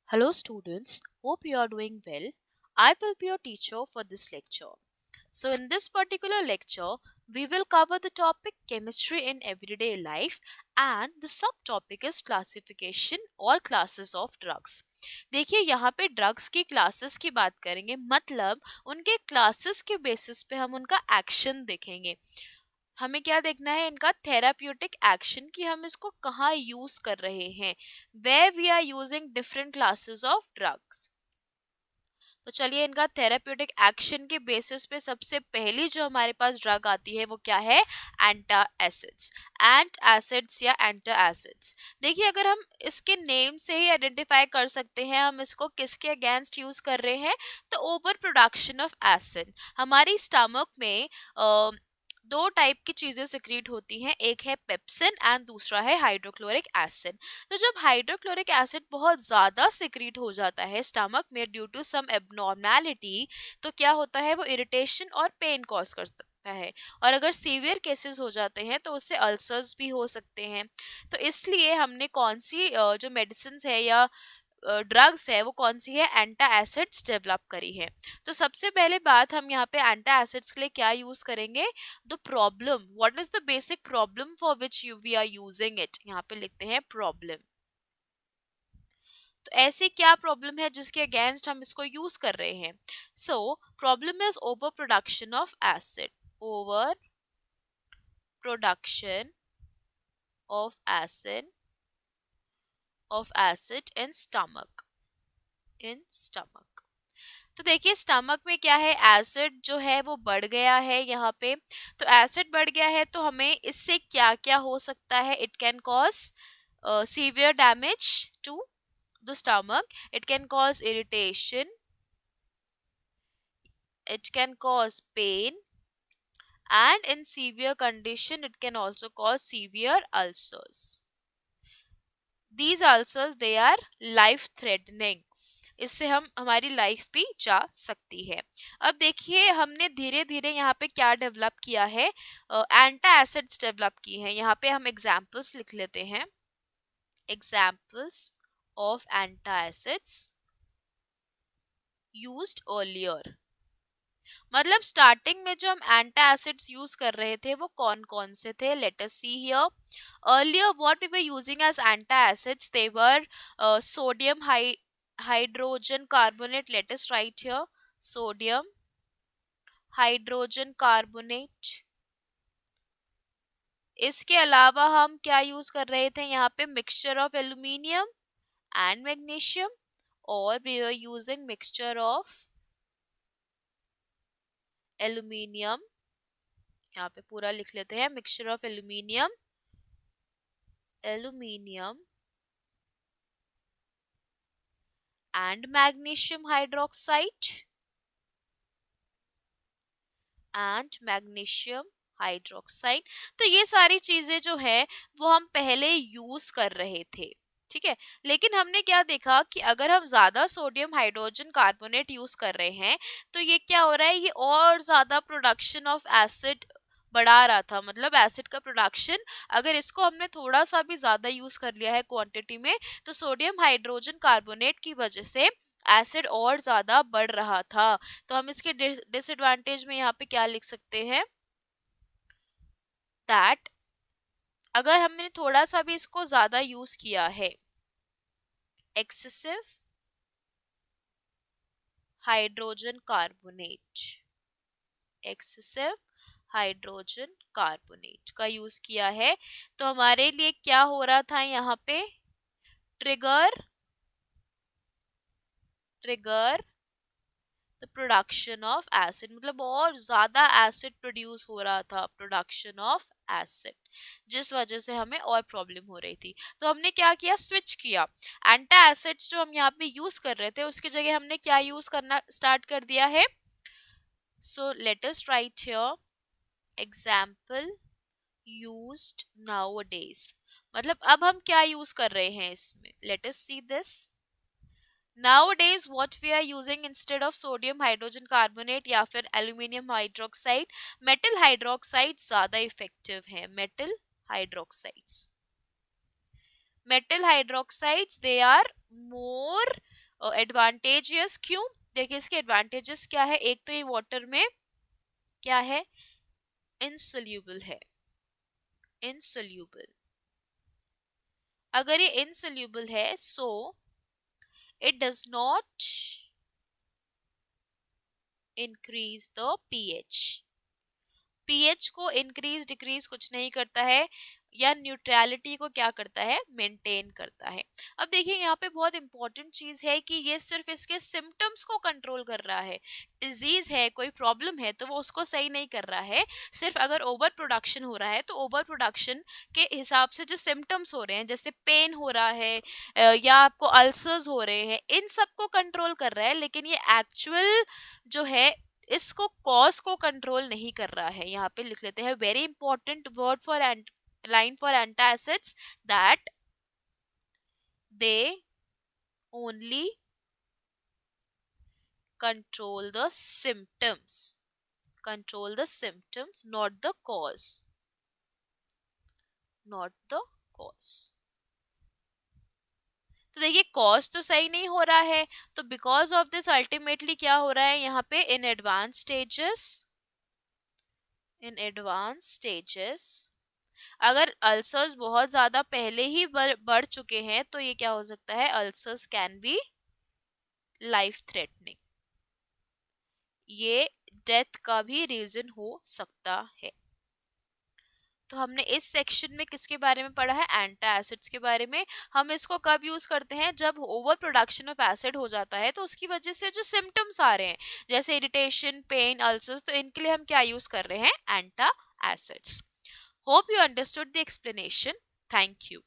Hello, students. Hope you are doing well. I will be your teacher for this lecture. So, in this particular lecture, we will cover the topic chemistry in everyday life, and the subtopic is classification or classes of drugs. देखिए यहाँ पे drugs की classes की बात करेंगे, मतलब उनके classes के बेसिस पे हम उनका एक्शन देखेंगे। हमें क्या देखना है, इनका थेराप्यूटिक एक्शन, कि हम इसको कहाँ यूज कर रहे हैं, वे we are using different classes of drugs. तो चलिए, इनका थेराप्यूटिक एक्शन के बेसिस पे सबसे पहली जो हमारे पास ड्रग आती है वो क्या है, एंटा एसिड्स। एंट एसिड्स या एंटा एसिड्स, देखिए अगर हम इसके नेम से ही आइडेंटिफाई कर सकते हैं हम इसको किसके अगेंस्ट यूज कर रहे हैं, तो ओवर प्रोडक्शन ऑफ एसिड। हमारी स्टमक में दो टाइप की चीजें सिक्रीट होती हैं, एक है पेप्सिन एंड दूसरा है हाइड्रोक्लोरिक एसिड। तो जब हाइड्रोक्लोरिक एसिड बहुत ज़्यादा सिक्रीट हो जाता है स्टमक में ड्यू टू सम एबनॉर्मैलिटी, तो क्या होता है, वो इरिटेशन और पेन कॉज कर सकता है। और अगर सीवियर केसेस हो जाते हैं तो उससे अल्सर्स भी हो सकते हैं। तो इसलिए हमने कौन सी जो मेडिसिन है या ड्रग्स है वो कौन सी है, एंटा एसिड्स डेवलप करी है। तो सबसे पहले बात हम यहाँ पे एंटा एसिड्स के लिए क्या यूज करेंगे, the problem, what is the basic problem for which you we are using it, यहाँ पे लिखते हैं प्रॉब्लम। तो ऐसी क्या प्रॉब्लम है जिसके अगेंस्ट हम इसको यूज कर रहे हैं। So problem is over production of acid, over production of acid in stomach, in stomach. तो देखिए स्टमक में क्या है, एसिड जो है वो बढ़ गया है यहाँ पे। तो एसिड बढ़ गया है तो हमें इससे क्या क्या हो सकता है, it can cause severe damage to the stomach, it can cause irritation, it can cause pain, and in severe condition it can also cause severe ulcers. These ulcers, they are life threatening, इससे हम हमारी life भी जा सकती है। अब देखिए हमने धीरे धीरे यहाँ पे क्या डेवलप किया है, एंटा एसिड्स डेवलप की हैं। यहाँ पे हम एग्जाम्पल्स लिख लेते हैं, examples of antacids used earlier. मतलब स्टार्टिंग में जो हम एंटा एसिड्स यूज कर रहे थे वो कौन कौन से थे, let us see here. Earlier what we were using as antacids, they were sodium hydrogen carbonate, let us write here sodium hydrogen carbonate. इसके अलावा हम क्या यूज कर रहे थे, यहाँ पे mixture of aluminium and magnesium, और we are using mixture of aluminium, यहाँ पे पूरा लिख लेते हैं, mixture of aluminium and magnesium hydroxide, तो ये सारी चीजें जो है वो हम पहले यूज कर रहे थे, ठीक है। लेकिन हमने क्या देखा कि अगर हम ज्यादा सोडियम हाइड्रोजन कार्बोनेट यूज कर रहे हैं तो ये क्या हो रहा है, ये और ज्यादा प्रोडक्शन ऑफ एसिड बढ़ा रहा था। मतलब एसिड का प्रोडक्शन, अगर इसको हमने थोड़ा सा भी ज्यादा यूज कर लिया है क्वांटिटी में, तो सोडियम हाइड्रोजन कार्बोनेट की वजह से एसिड और ज्यादा बढ़ रहा था। तो हम इसके डिसएडवांटेज में यहाँ पे क्या लिख सकते हैं, दैट अगर हमने थोड़ा सा भी इसको ज्यादा यूज किया है, excessive hydrogen carbonate, excessive hydrogen carbonate का यूज किया है, तो हमारे लिए क्या हो रहा था यहाँ पे, trigger the production of acid, मतलब और ज्यादा एसिड प्रोड्यूस हो रहा था, प्रोडक्शन ऑफ एसिड, जिस वजह से हमें और प्रॉब्लम हो रही थी। तो हमने क्या किया, स्विच किया। एंटा एसिड्स जो हम यहाँ पे यूज कर रहे थे उसकी जगह हमने क्या यूज करना स्टार्ट कर दिया है। So let us write here example used nowadays, मतलब अब हम क्या यूज कर रहे हैं इसमें, late us see this. Nowadays what we are using instead of sodium hydrogen carbonate या फिर aluminium hydroxide, metal hydroxide ज्यादा effective है। metal hydroxides they are more advantageous क्यों? देखिए इसके एडवांटेजेस क्या है, एक तो ये वाटर में क्या है, इनसोल्यूबल है, इनसोल्यूबल। अगर ये इनसोल्यूबल है so it does not increase the pH, pH को इंक्रीज डिक्रीज कुछ नहीं करता है, या न्यूट्रलिटी को क्या करता है, मेंटेन करता है। अब देखिए यहाँ पे बहुत इंपॉर्टेंट चीज है कि ये सिर्फ इसके सिम्टम्स को कंट्रोल कर रहा है, डिजीज है, कोई प्रॉब्लम है तो वो उसको सही नहीं कर रहा है। सिर्फ अगर ओवर प्रोडक्शन हो रहा है तो ओवर प्रोडक्शन के हिसाब से जो सिम्टम्स हो रहे हैं, जैसे पेन हो रहा है या आपको अल्सर्स हो रहे हैं, इन सबको कंट्रोल कर रहा है, लेकिन ये एक्चुअल जो है इसको कॉज को कंट्रोल नहीं कर रहा है। यहाँ पे लिख लेते हैं very important word for line for antacids, that they only control the symptoms, control the symptoms, not the cause, not the cause। तो देखिए कॉज तो सही नहीं हो रहा है, तो बिकॉज ऑफ दिस अल्टीमेटली क्या हो रहा है यहाँ पे, in advance stages, in advance stages अगर अल्सर्स बहुत ज्यादा पहले ही बढ़ चुके हैं तो ये क्या हो सकता है, ulcers can be life threatening, ये डेथ का भी रीजन हो सकता है। तो हमने इस सेक्शन में किसके बारे में पढ़ा है, एंटासिड्स के बारे में। हम इसको कब यूज करते हैं, जब ओवर प्रोडक्शन ऑफ एसिड हो जाता है तो उसकी वजह से जो सिम्टम्स आ रहे हैं जैसे इरिटेशन, पेन, अल्सर्स, तो इनके लिए हम क्या यूज कर रहे हैं, antacids. Hope you understood the explanation. Thank you.